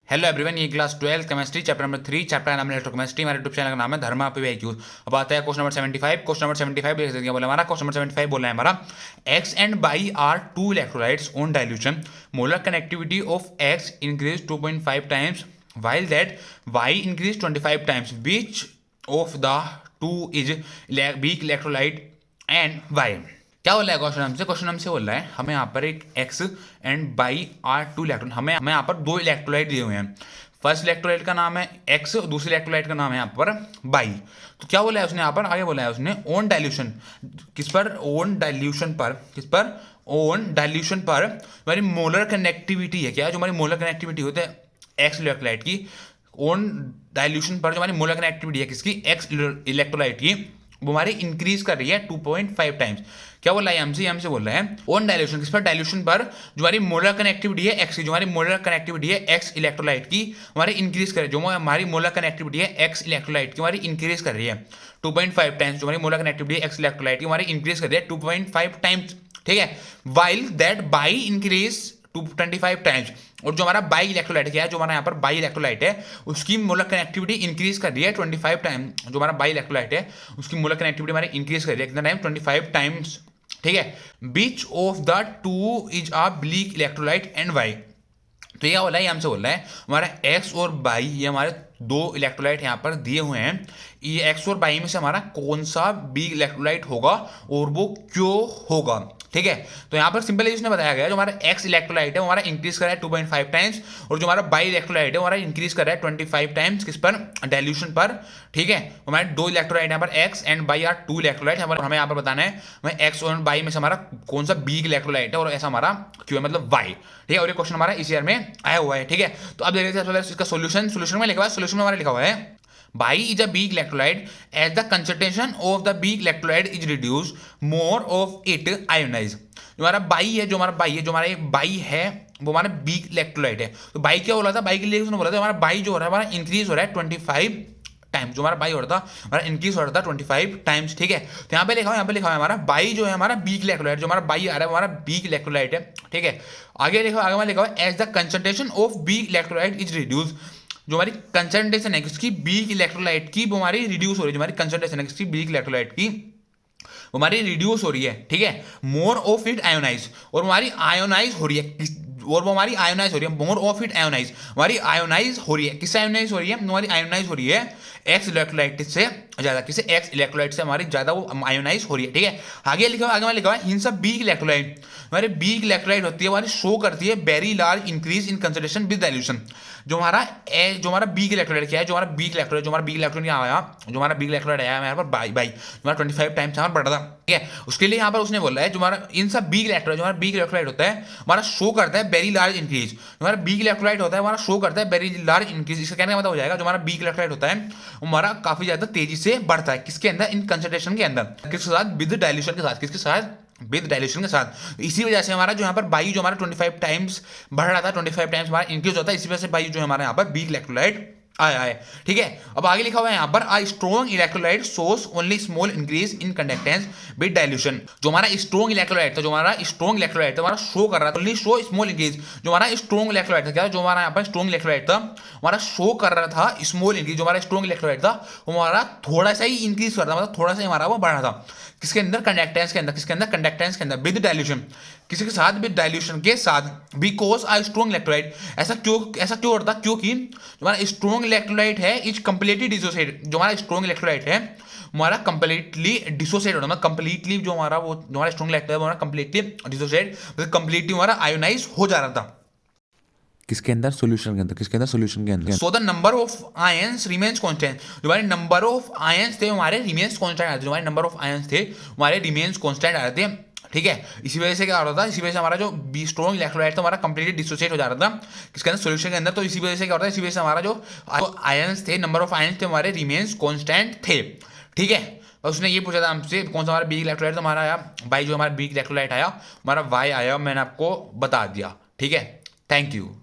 Hello everyone, ये class 12 chemistry chapter number 3 chapter का नाम है इलेक्ट्रोकेमिस्ट्री। हमारे यूट्यूब चैनल का नाम है धर्मा पीवाईक्यूज। अब आता है क्वेश्चन नंबर 75। क्वेश्चन नंबर 75 देख सकते हैं, बोला हमारा क्वेश्चन नंबर 75 बोला है हमारा X and Y are two electrolytes on dilution, molar connectivity of X increase 2.5 times while that y increase 25 times. Which of the two is weak electrolyte and why? क्या बोला है क्वेश्चन हमसे बोल रहा है हमें यहाँ पर एक x and Y are two electron, हमें यहाँ पर दो इलेक्ट्रोलाइट दिए हुए हैं। फर्स्ट इलेक्ट्रोलाइट का नाम है x और दूसरे इलेक्ट्रोलाइट का नाम है यहाँ पर बाई। तो क्या बोला है उसने यहाँ पर, आगे बोला है उसने ऑन डाइल्यूशन। किस पर? ऑन डाइल्यूशन पर। किस पर? ऑन डाइल्यूशन पर हमारी मोलर कनेक्टिविटी है। क्या? जो हमारी मोलर कनेक्टिविटी होती है एक्स इलेक्ट्रोलाइट की, ऑन डाइल्यूशन पर जो हमारी मोलर कनेक्टिविटी है किसकी? एक्स इलेक्ट्रोलाइट की, वो हमारी इंक्रीज कर रही है 2.5 टाइम्स। क्या बोला है हमसे बोल रहा है ऑन डाइल्यूशन। किस पर? डाइल्यूशन पर जो हमारी मोलर कनेक्टिविटी है एक्स की, जो हमारी मोलर कनेक्टिविटी है एक्स इलेक्ट्रोलाइट की हमारी इंक्रीज कर रही है। जो हमारी मोलर कनेक्टिविटी है एक्स इलेक्ट्रोलाइट की हमारी इंक्रीज कर रही है 2.5 टाइम्स। जो हमारी मोलर कनेक्टिविटी है एक्स इलेक्ट्रोलाइट की हमारी इंक्रीज कर रही है 2.5 टाइम्स। ठीक है, while that by increase 25 times. और जो हमारा बाई इलेक्ट्रोलाइट क्या है, जो हमारा यहाँ पर बाई इलेक्ट्रोलाइट है उसकी मोलर कनेक्टिविटी इंक्रीज कर रही है 25 टाइम। जो हमारा बाई इलेक्ट्रोलाइट है उसकी मोलर कनेक्टिविटी हमारी इंक्रीज कर रही है कितना टाइम? 25 टाइम्स। ठीक है, which of the two is a weak electrolyte and Y. तो ये बोला है, हमसे बोल रहा है हमारा एक्स और बाई, ये हमारे दो इलेक्ट्रोलाइट यहाँ पर दिए हुए हैं। ये एक्स और बाई में से हमारा कौन सा वीक इलेक्ट्रोलाइट होगा और वो क्यों होगा। ठीक है, तो यहाँ पर सिंपल उसने बताया गया जो हमारा एक्स इलेक्ट्रोलाइट है वो हमारा इंक्रीज कर रहा है 2.5 टाइम्स, और जो हमारा बाई इलेक्ट्रोलाइट है वो हमारा इंक्रीज कर रहा है 25 टाइम्स। किस पर? डाइल्यूशन पर। ठीक है, हमारे दो इलेक्ट्रोलाइट यहाँ पर X and Y are two electrolyte. हमें यहाँ पर बताना है हमें एक्स और बाई में से हमारा कौन सा वीक इलेक्ट्रोलाइट है और ऐसा हमारा क्यों है, मतलब वाई। ठीक है, और ये क्वेश्चन हमारा इस ईयर में आया हुआ है। ठीक है, तो अब देखते हैं इसका सोल्यूशन में लिखा हुआ है। सोल्यूशन में हमारा लिखा हुआ है Bi is a weak electrolyte as the concentration of the weak electrolyte is reduced, more of it ionized. जो हमारा बाई है, जो हमारा बाई है वो हमारा वीक इलेक्ट्रोलाइट है। तो बाई क्या बोला था? बाई के लिए उसने बोला था हमारा बाई जो हो रहा है हमारा इंक्रीज हो रहा है 25 टाइम्स। जो हमारा बाई हो रहा था हमारा इंक्रीज हो रहा था 25 टाइम्स। ठीक है, तो यहाँ पे लिखा है हमारा बाई जो है हमारा वीक इलेक्ट्रोलाइट, जो हमारा बाई आ रहा है वो हमारा वीक इलेक्ट्रोलाइट है। ठीक है, आगे लिखा हुआ as the concentration of weak electrolyte is reduce. जो हमारी कंसंट्रेशन है किसकी? वीक इलेक्ट्रोलाइट की, वो हमारी रिड्यूस हो रही है। जो हमारी कंसंट्रेशन है किसकी? वीक इलेक्ट्रोलाइट की, वो हमारी रिड्यूस हो रही है। ठीक है, मोर ऑफ इट आयोनाइज, और हमारी आयोनाइज हो रही है, और वो हमारी आयोनाइज हो रही है। मोर ऑफ इट आयोनाइज, हमारी आयोनाइज हो रही है। किससे आयोनाइज हो रही है? हमारी आयोनाइज हो रही है एक्स इलेक्ट्रोलाइट से ज्यादा। किसे? एक्स इलेक्ट्रोलाइट से हमारी ज्यादा वो आयोनाइज हो रही है। ठीक है, आगे लिखा हुआ इन सब वीक इलेक्ट्रोलाइट, हमारे वीक इलेक्ट्रोलाइट होती है हमारी शो करती है very large increase in concentration with dilution. जो हमारा वीक इलेक्ट्रोलाइट क्या है? जो हमारा वीक इलेक्ट्रोलाइट क्या आया? जो हमारा वीक इलेक्ट्रोलाइट आया यहाँ पर बाई हमारा 25 टाइम्स हमारा बढ़ा था। ठीक है, उसके लिए यहाँ पर उसने बोला है जो हमारा इन सब वीक इलेक्ट्रोलाइट, जो हमारा वीक इलेक्ट्रोलाइट होता है हमारा शो करता है वेरी लार्ज इंक्रीज। जो हमारा वीक इलेक्ट्रोलाइट होता है हमारा शो करता है वेरी लार्ज इंक्रीज। इसका कहने का मतलब हो जाएगा जो हमारा वीक इलेक्ट्रोलाइट होता है वो हमारा काफी ज्यादा तेजी से बढ़ता है। किसके अंदर? इन कंसंट्रेशन के अंदर। किसके साथ? विद डाइल्यूशन के साथ। किसके साथ? विद डाइल्यूशन के साथ। इसी वजह से हमारा जो यहाँ पर बाई जो हमारा 25 टाइम्स बढ़ रहा था, 25 टाइम्स हमारा इंक्रीज होता है। इसी वजह से बाई जो हमारा यहाँ पर वीक इलेक्ट्रोलाइट आया है। ठीक है, अब आगे लिखा हुआ है यहाँ पर a strong electrolyte source only small increase in conductance with dilution. जो हमारा स्ट्रॉन्ग इलेक्ट्रोलाइट था, जो हमारा स्ट्रॉन्ग इलेक्ट्रोलाइट था हमारा शो कर रहा था ओनली शो स्मॉल इंक्रीज। जो हमारा स्ट्रॉन्ग इलेक्ट्रोलाइट था क्या? जो हमारा यहाँ पर स्ट्रॉन्ग इलेक्ट्रोलाइट था हमारा शो कर रहा था स्मॉल इंक्रीज। जो हमारा स्ट्रॉन्ग इलेक्ट्रोलाइट था वो हमारा थोड़ा सा ही इंक्रीज कर रहा था, मतलब थोड़ा सा हमारा वो बढ़ रहा था। किसके अंदर? कंडक्टेंस के अंदर। किसके अंदर? कंडक्टेंस के अंदर विद डाइल्यूशन। किसके साथ? विद डाइल्यूशन के साथ। बिकॉज आ स्ट्रॉन्ग इलेक्ट्रोलाइट, ऐसा क्यों होता? क्योंकि जो हमारा स्ट्रॉन्ग इलेक्ट्रोलाइट है इज कंप्लीटली डिसोसिएट। जो हमारा स्ट्रॉन्ग इलेक्ट्रोलाइट है हमारा कंप्लीटली डिसोसिएट होता है, कंप्लीटली जो हमारा स्ट्रॉन्ग इलेक्ट्रोलाइट है हमारा कंप्लीटली डिसोसिएट, कंप्लीटली हमारा आयोनाइज हो जा रहा था। किसके अंदर? सॉल्यूशन के अंदर। किसके अंदर? सॉल्यूशन के अंदर। So the number of ions remains constant. जो हमारे नंबर ऑफ आयंस थे हमारे रिमेन्स कांस्टेंट आते थे। जो हमारे नंबर ऑफ आयंस थे हमारे रिमेन्स कांस्टेंट आते थे। ठीक है, इसी वजह से क्या हो रहा था? इसी वजह से हमारा जो स्ट्रॉन्ग इलेक्ट्रोलाइट था हमारा कंप्लीटली डिसोसिएट हो जा रहा था किसके अंदर? सॉल्यूशन के अंदर। तो इसी वजह से क्या होता है? इसी वजह से हमारा जो आयंस थे, नंबर ऑफ आयंस थे हमारे रिमेन्स कांस्टेंट थे। ठीक है, और उसने ये पूछा था हमसे कौन सा हमारा वीक इलेक्ट्रोलाइट था, हमारा आया बाई। जो हमारा वीक इलेक्ट्रोलाइट आया हमारा वाई आया, मैंने आपको बता दिया। ठीक है, थैंक यू।